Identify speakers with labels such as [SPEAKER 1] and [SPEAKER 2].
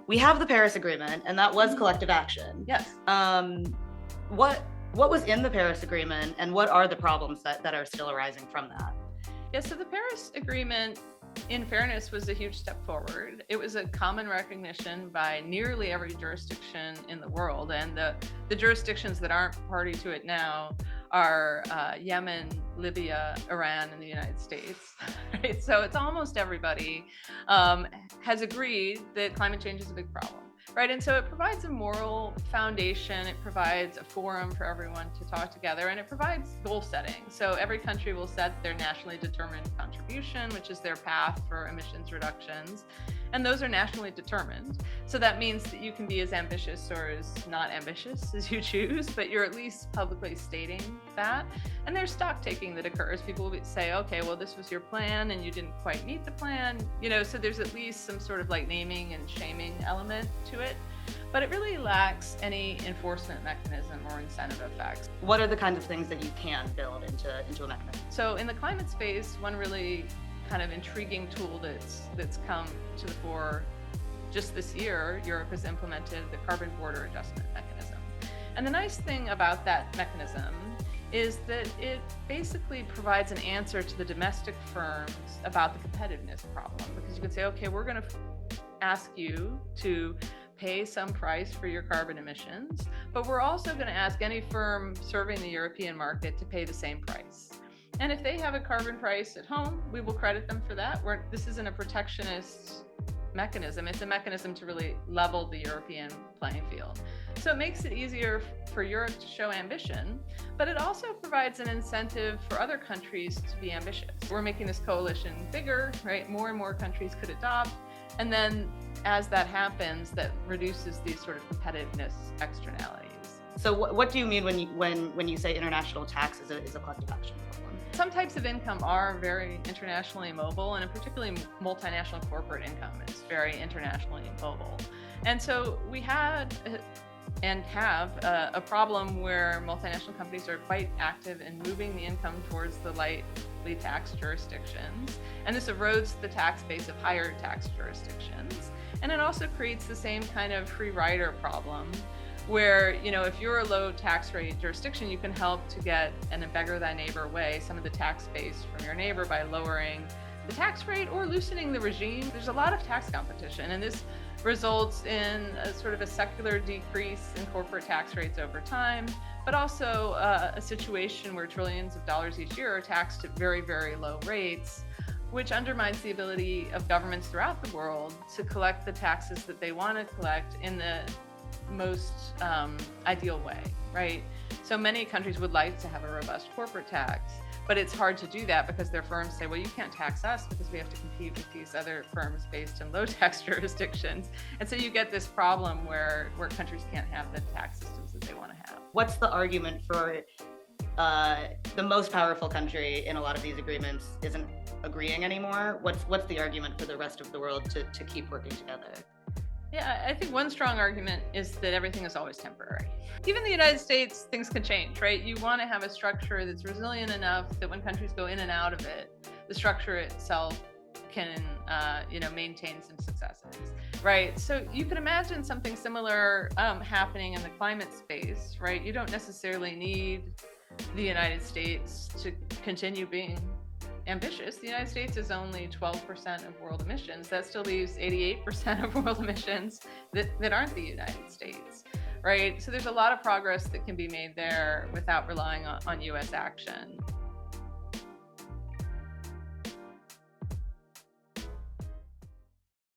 [SPEAKER 1] we have the Paris Agreement, and that was collective action.
[SPEAKER 2] Yes.
[SPEAKER 1] What was in the Paris Agreement, and what are the problems that are still arising from that?
[SPEAKER 2] Yeah, so the Paris Agreement, in fairness, was a huge step forward. It was a common recognition by nearly every jurisdiction in the world, and the jurisdictions that aren't party to it now are Yemen, Libya, Iran, and the United States. Right? So it's almost everybody has agreed that climate change is a big problem. Right, and so it provides a moral foundation, it provides a forum for everyone to talk together, and it provides goal setting. So every country will set their nationally determined contribution, which is their path for emissions reductions, and those are nationally determined. So that means that you can be as ambitious or as not ambitious as you choose, but you're at least publicly stating that. And there's stock taking that occurs. People will say, okay, well, this was your plan and you didn't quite meet the plan, so there's at least some sort of like naming and shaming element to it. But it really lacks any enforcement mechanism or incentive effects.
[SPEAKER 1] What are the kinds of things that you can build into a mechanism?
[SPEAKER 2] So in the climate space, one really kind of intriguing tool that's come to the fore just this year, Europe has implemented the carbon border adjustment mechanism. And the nice thing about that mechanism is that it basically provides an answer to the domestic firms about the competitiveness problem, because you can say, okay, we're going to ask you to pay some price for your carbon emissions, but we're also going to ask any firm serving the European market to pay the same price. And if they have a carbon price at home, we will credit them for that. This isn't a protectionist mechanism. It's a mechanism to really level the European playing field. So it makes it easier for Europe to show ambition, but it also provides an incentive for other countries to be ambitious. We're making this coalition bigger, right? More and more countries could adopt. And then as that happens, that reduces these sort of competitiveness externalities.
[SPEAKER 1] So what do you mean when you say international tax is a collective action problem?
[SPEAKER 2] Some types of income are very internationally mobile, and particularly multinational corporate income is very internationally mobile. And so we had and have a problem where multinational companies are quite active in moving the income towards the lightly taxed jurisdictions. And this erodes the tax base of higher tax jurisdictions. And it also creates the same kind of free rider problem where, if you're a low tax rate jurisdiction, you can help to get in a beggar thy neighbor way some of the tax base from your neighbor by lowering the tax rate or loosening the regime. There's a lot of tax competition, and this results in a sort of a secular decrease in corporate tax rates over time, but also a situation where trillions of dollars each year are taxed at very, very low rates, which undermines the ability of governments throughout the world to collect the taxes that they want to collect in the most ideal way, right? So many countries would like to have a robust corporate tax, but it's hard to do that because their firms say, well, you can't tax us because we have to compete with these other firms based in low tax jurisdictions. And so you get this problem where countries can't have the tax systems that they want to have.
[SPEAKER 1] What's the argument for the most powerful country in a lot of these agreements isn't agreeing anymore? What's the argument for the rest of the world to keep working together?
[SPEAKER 2] Yeah, I think one strong argument is that everything is always temporary. Even the United States, things can change, right? You want to have a structure that's resilient enough that when countries go in and out of it, the structure itself can, maintain some successes, right? So you could imagine something similar happening in the climate space, right? You don't necessarily need the United States to continue being ambitious. The United States is only 12% of world emissions. That still leaves 88% of world emissions that aren't the United States, right? So there's a lot of progress that can be made there without relying on US action.